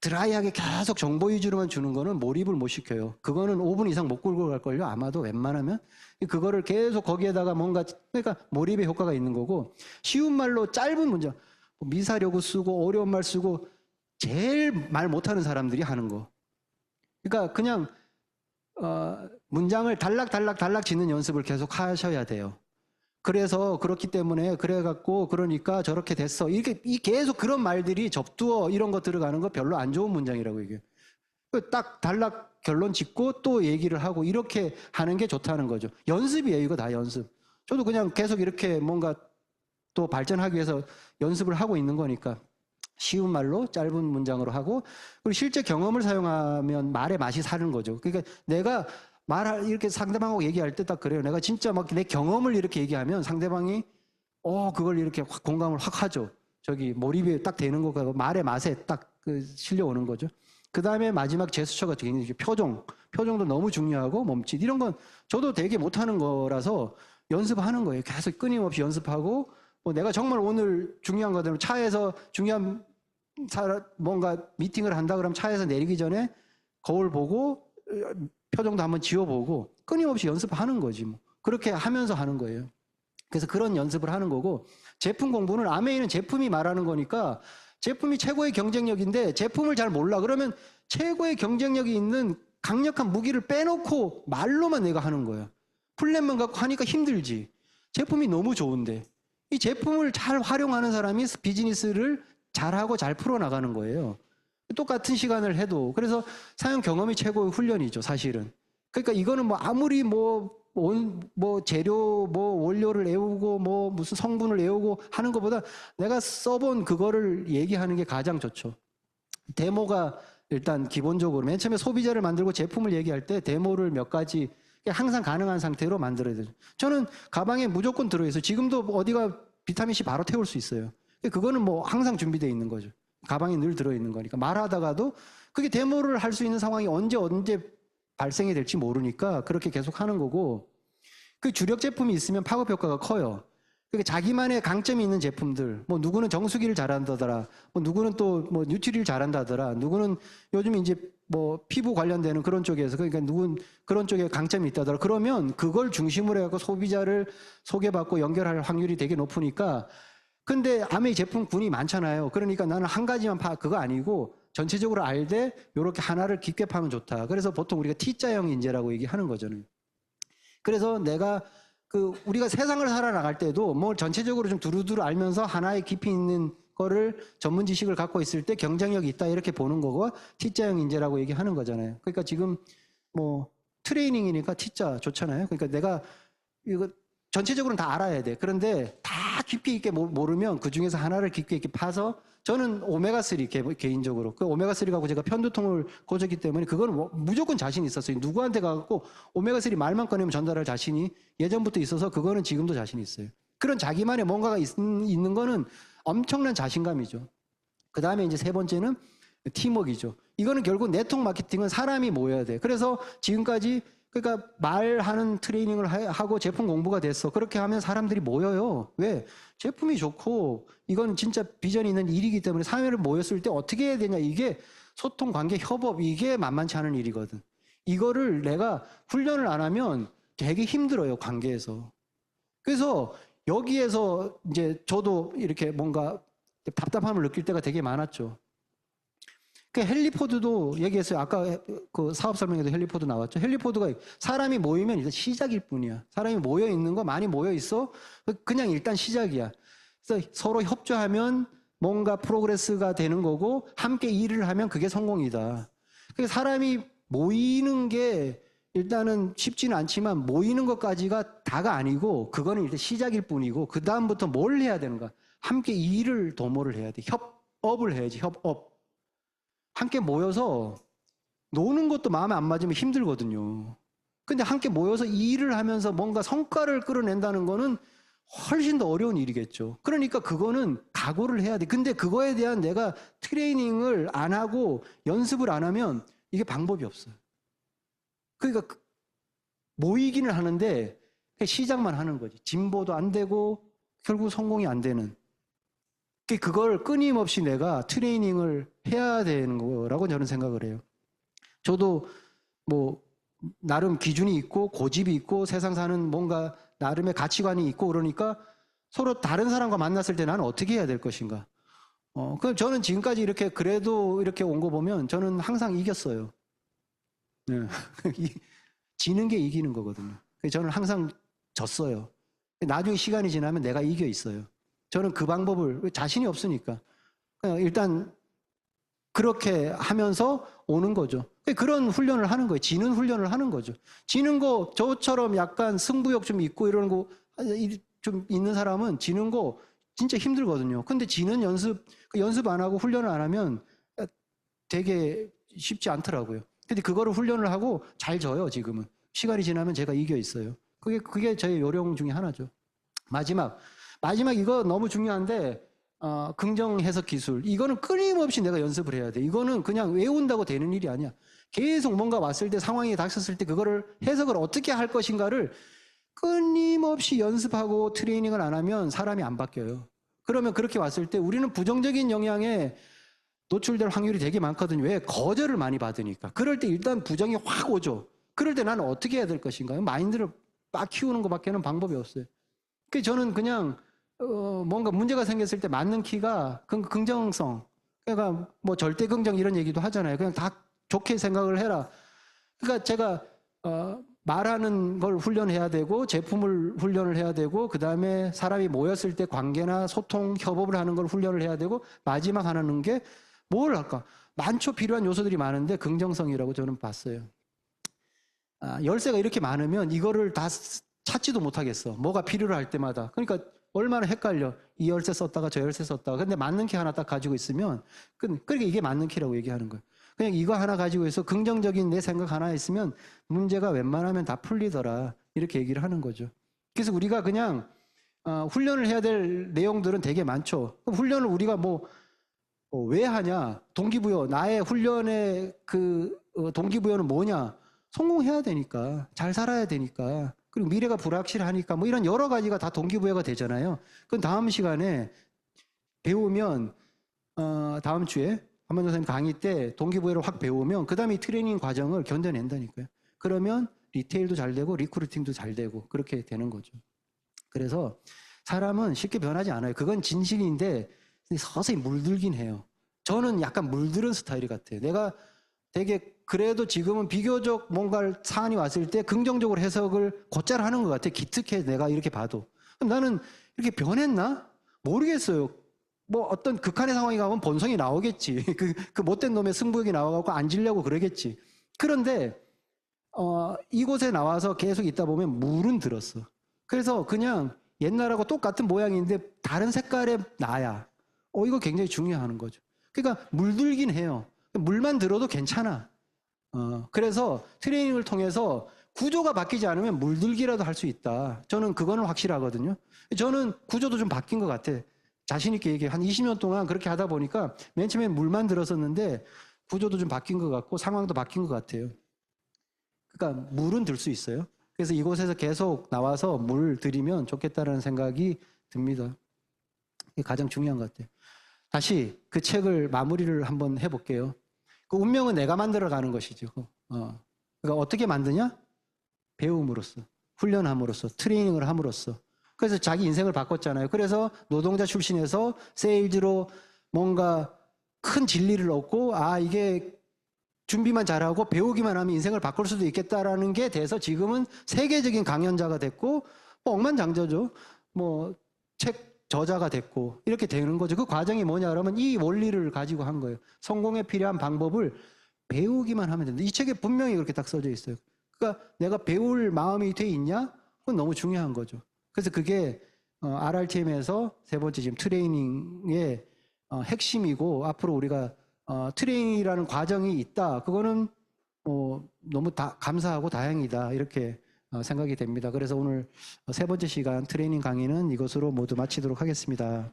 드라이하게 계속 정보 위주로만 주는 거는 몰입을 못 시켜요. 그거는 5분 이상 못 끌고 갈걸요. 아마도 웬만하면. 그거를 계속 거기에다가 그러니까 몰입의 효과가 있는 거고, 쉬운 말로 짧은 문장, 미사려고 쓰고 어려운 말 쓰고 제일 말 못하는 사람들이 하는 거. 그러니까 그냥 문장을 달락 짓는 연습을 계속 하셔야 돼요. 그래서 그렇기 때문에 그러니까 저렇게 됐어. 이렇게 계속 그런 말들이 접두어 이런 거 들어가는 거 별로 안 좋은 문장이라고 얘기해요. 딱 단락 결론 짓고 또 얘기를 하고 이렇게 하는 게 좋다는 거죠. 연습이에요. 이거 다 연습. 저도 그냥 계속 이렇게 뭔가 또 발전하기 위해서 연습을 하고 있는 거니까 쉬운 말로 짧은 문장으로 하고, 그리고 실제 경험을 사용하면 말의 맛이 사는 거죠. 그러니까 내가 이렇게 상대방하고 얘기할 때 딱 그래요. 내가 진짜 막 내 경험을 이렇게 얘기하면 상대방이 그걸 이렇게 확 공감을 확 하죠. 몰입이 딱 되는 거고 말의 맛에 딱 실려오는 거죠. 그 다음에 마지막 제스처가 굉장히 표정도 너무 중요하고 몸짓 이런 건 저도 되게 못하는 거라서 연습하는 거예요. 계속 끊임없이 연습하고, 내가 정말 오늘 중요한 거들은 차에서 중요한 뭔가 미팅을 한다 그러면 차에서 내리기 전에 거울 보고 표정도 한번 지워보고 끊임없이 연습하는 거지 뭐. 그렇게 하면서 하는 거예요. 그래서 그런 연습을 하는 거고, 제품 공부는 아메이는 제품이 말하는 거니까 제품이 최고의 경쟁력인데 제품을 잘 몰라. 그러면 최고의 경쟁력이 있는 강력한 무기를 빼놓고 말로만 내가 하는 거야. 플랜만 갖고 하니까 힘들지. 제품이 너무 좋은데. 이 제품을 잘 활용하는 사람이 비즈니스를 잘하고 잘 풀어나가는 거예요. 똑같은 시간을 해도. 그래서 사용 경험이 최고의 훈련이죠, 사실은. 그러니까 이거는 뭐 아무리 뭐 재료, 원료를 외우고, 무슨 성분을 외우고 하는 것보다 내가 써본 그거를 얘기하는 게 가장 좋죠. 데모가 일단 기본적으로, 맨 처음에 소비자를 만들고 제품을 얘기할 때 데모를 몇 가지 항상 가능한 상태로 만들어야 되죠. 저는 가방에 무조건 들어있어요. 지금도 어디가 비타민C 바로 태울 수 있어요. 그거는 뭐 항상 준비되어 있는 거죠. 가방에 늘 들어있는 거니까. 말하다가도 그게 데모를 할 수 있는 상황이 언제 발생이 될지 모르니까 그렇게 계속 하는 거고, 그 주력 제품이 있으면 팝업 효과가 커요. 그러니까 자기만의 강점이 있는 제품들, 뭐 누구는 정수기를 잘한다더라, 뭐 누구는 또 뭐 뉴트리를 잘한다더라, 누구는 요즘 이제 뭐 피부 관련되는 그런 쪽에서, 그러니까 누군 그런 쪽에 강점이 있다더라. 그러면 그걸 중심으로 해서 소비자를 소개받고 연결할 확률이 되게 높으니까. 근데 아메이 제품군이 많잖아요. 그러니까 나는 한 가지만 그거 아니고 전체적으로 알되 이렇게 하나를 깊게 파면 좋다. 그래서 보통 우리가 T자형 인재라고 얘기하는 거잖아요. 그래서 내가 우리가 세상을 살아나갈 때도 뭐 전체적으로 좀 두루두루 알면서 하나의 깊이 있는 거를 전문 지식을 갖고 있을 때 경쟁력이 있다 이렇게 보는 거고, T자형 인재라고 얘기하는 거잖아요. 그러니까 지금 뭐 트레이닝이니까 T자 좋잖아요. 그러니까 내가 이거 전체적으로는 다 알아야 돼. 그런데 다 깊이 있게 모르면 그 중에서 하나를 깊게 있게 파서, 저는 오메가3 개인적으로 그 오메가3 갖고 제가 편두통을 고쳤기 때문에 그거는 무조건 자신 있었어요. 누구한테 가갖고 오메가3 말만 꺼내면 전달할 자신이 예전부터 있어서 그거는 지금도 자신 있어요. 그런 자기만의 뭔가가 있는 거는 엄청난 자신감이죠. 그 다음에 이제 세 번째는 팀워크이죠. 이거는 결국 네트워크 마케팅은 사람이 모여야 돼. 그래서 지금까지 그러니까 말하는 트레이닝을 하고 제품 공부가 됐어. 그렇게 하면 사람들이 모여요. 왜? 제품이 좋고 이건 진짜 비전이 있는 일이기 때문에 사회를 모였을 때 어떻게 해야 되냐. 이게 소통, 관계, 협업, 이게 만만치 않은 일이거든. 이거를 내가 훈련을 안 하면 되게 힘들어요, 관계에서. 그래서 여기에서 이제 저도 이렇게 뭔가 답답함을 느낄 때가 되게 많았죠. 그 헨리 포드도 얘기했어요. 아까 그 사업 설명에도 헨리 포드 나왔죠. 헨리 포드가 사람이 모이면 일단 시작일 뿐이야. 사람이 모여 있는 거 많이 모여 있어. 그냥 일단 시작이야. 그래서 서로 협조하면 뭔가 프로그레스가 되는 거고, 함께 일을 하면 그게 성공이다. 그래서 사람이 모이는 게 일단은 쉽지는 않지만 모이는 것까지가 다가 아니고 그거는 일단 시작일 뿐이고, 그 다음부터 뭘 해야 되는가? 함께 일을 도모를 해야 돼. 협업을 해야지. 협업. 함께 모여서 노는 것도 마음에 안 맞으면 힘들거든요. 근데 함께 모여서 일을 하면서 뭔가 성과를 끌어낸다는 거는 훨씬 더 어려운 일이겠죠. 그러니까 그거는 각오를 해야 돼. 근데 그거에 대한 내가 트레이닝을 안 하고 연습을 안 하면 이게 방법이 없어요. 그러니까 모이기는 하는데 시작만 하는 거지. 진보도 안 되고 결국 성공이 안 되는. 그걸 끊임없이 내가 트레이닝을 해야 되는 거라고 저는 생각을 해요. 저도 뭐 나름 기준이 있고 고집이 있고 세상 사는 뭔가 나름의 가치관이 있고 그러니까 서로 다른 사람과 만났을 때 나는 어떻게 해야 될 것인가. 그럼 저는 지금까지 이렇게 그래도 이렇게 온 거 보면 저는 항상 이겼어요. 네. 지는 게 이기는 거거든요. 저는 항상 졌어요. 나중에 시간이 지나면 내가 이겨 있어요. 저는 그 방법을 자신이 없으니까 그냥 일단 그렇게 하면서 오는 거죠. 그런 훈련을 하는 거예요. 지는 훈련을 하는 거죠. 지는 거 저처럼 약간 승부욕 좀 있고 이런 거 좀 있는 사람은 지는 거 진짜 힘들거든요. 근데 지는 연습 안 하고 훈련을 안 하면 되게 쉽지 않더라고요. 근데 그거를 훈련을 하고 잘 져요, 지금은. 시간이 지나면 제가 이겨 있어요. 그게 저의 요령 중에 하나죠. 마지막 이거 너무 중요한데, 긍정 해석 기술. 이거는 끊임없이 내가 연습을 해야 돼. 이거는 그냥 외운다고 되는 일이 아니야. 계속 뭔가 왔을 때, 상황이 닥쳤을 때 그거를 해석을 어떻게 할 것인가를 끊임없이 연습하고 트레이닝을 안 하면 사람이 안 바뀌어요. 그러면 그렇게 왔을 때 우리는 부정적인 영향에 노출될 확률이 되게 많거든요. 왜? 거절을 많이 받으니까. 그럴 때 일단 부정이 확 오죠. 그럴 때 나는 어떻게 해야 될 것인가요? 마인드를 막 키우는 것밖에는 방법이 없어요. 그래서 저는 그냥 뭔가 문제가 생겼을 때 맞는 키가 긍정성. 그러니까 뭐 절대 긍정 이런 얘기도 하잖아요. 그냥 다 좋게 생각을 해라. 그러니까 제가 말하는 걸 훈련해야 되고 제품을 훈련을 해야 되고 그다음에 사람이 모였을 때 관계나 소통, 협업을 하는 걸 훈련을 해야 되고 마지막 하나는 게 뭘 할까? 많죠. 필요한 요소들이 많은데 긍정성이라고 저는 봤어요. 열쇠가 이렇게 많으면 이거를 다 찾지도 못하겠어. 뭐가 필요로 할 때마다. 그러니까 얼마나 헷갈려. 이 열쇠 썼다가 저 열쇠 썼다가. 근데 맞는 키 하나 딱 가지고 있으면 그러니까 이게 맞는 키라고 얘기하는 거예요. 그냥 이거 하나 가지고 있어 긍정적인 내 생각 하나 있으면 문제가 웬만하면 다 풀리더라. 이렇게 얘기를 하는 거죠. 그래서 우리가 그냥 훈련을 해야 될 내용들은 되게 많죠. 그럼 훈련을 우리가 왜 하냐? 동기부여. 나의 훈련의 동기부여는 뭐냐? 성공해야 되니까. 잘 살아야 되니까. 그리고 미래가 불확실하니까. 뭐 이런 여러 가지가 다 동기부여가 되잖아요. 그럼 다음 시간에 배우면, 다음 주에 한만조 선생님 강의 때 동기부여를 확 배우면 그 다음에 이 트레이닝 과정을 견뎌낸다니까요. 그러면 리테일도 잘 되고 리크루팅도 잘 되고 그렇게 되는 거죠. 그래서 사람은 쉽게 변하지 않아요. 그건 진실인데 서서히 물들긴 해요. 저는 약간 물들은 스타일 같아요. 내가 되게 그래도 지금은 비교적 뭔가 사안이 왔을 때 긍정적으로 해석을 곧잘 하는 것 같아요. 기특해 내가 이렇게 봐도. 그럼 나는 이렇게 변했나? 모르겠어요. 뭐 어떤 극한의 상황이 가면 본성이 나오겠지. 그 못된 놈의 승부욕이 나와갖고 앉으려고 그러겠지. 그런데 이곳에 나와서 계속 있다 보면 물은 들었어. 그래서 그냥 옛날하고 똑같은 모양인데 다른 색깔의 나야. 이거 굉장히 중요한 거죠. 그러니까 물들긴 해요. 물만 들어도 괜찮아. 그래서 트레이닝을 통해서 구조가 바뀌지 않으면 물들기라도 할 수 있다. 저는 그거는 확실하거든요. 저는 구조도 좀 바뀐 것 같아. 자신 있게 얘기해. 한 20년 동안 그렇게 하다 보니까 맨 처음에 물만 들었었는데 구조도 좀 바뀐 것 같고 상황도 바뀐 것 같아요. 그러니까 물은 들 수 있어요. 그래서 이곳에서 계속 나와서 물 들이면 좋겠다라는 생각이 듭니다. 이게 가장 중요한 것 같아요. 다시 그 책을 마무리를 한번 해볼게요. 그 운명은 내가 만들어가는 것이죠. 그러니까 어떻게 만드냐? 배움으로써, 훈련함으로써, 트레이닝을 함으로써. 그래서 자기 인생을 바꿨잖아요. 그래서 노동자 출신에서 세일즈로 뭔가 큰 진리를 얻고 이게 준비만 잘하고 배우기만 하면 인생을 바꿀 수도 있겠다라는 게 돼서 지금은 세계적인 강연자가 됐고 억만장자죠. 책 저자가 됐고 이렇게 되는 거죠. 그 과정이 뭐냐 그러면 이 원리를 가지고 한 거예요. 성공에 필요한 방법을 배우기만 하면 된다. 이 책에 분명히 그렇게 딱 써져 있어요. 그러니까 내가 배울 마음이 돼 있냐? 그건 너무 중요한 거죠. 그래서 그게 RRTM에서 세 번째 지금 트레이닝의 핵심이고 앞으로 우리가 트레이닝이라는 과정이 있다. 그거는 너무 감사하고 다행이다. 이렇게 생각이 됩니다. 그래서 오늘 세 번째 시간 트레이닝 강의는 이것으로 모두 마치도록 하겠습니다.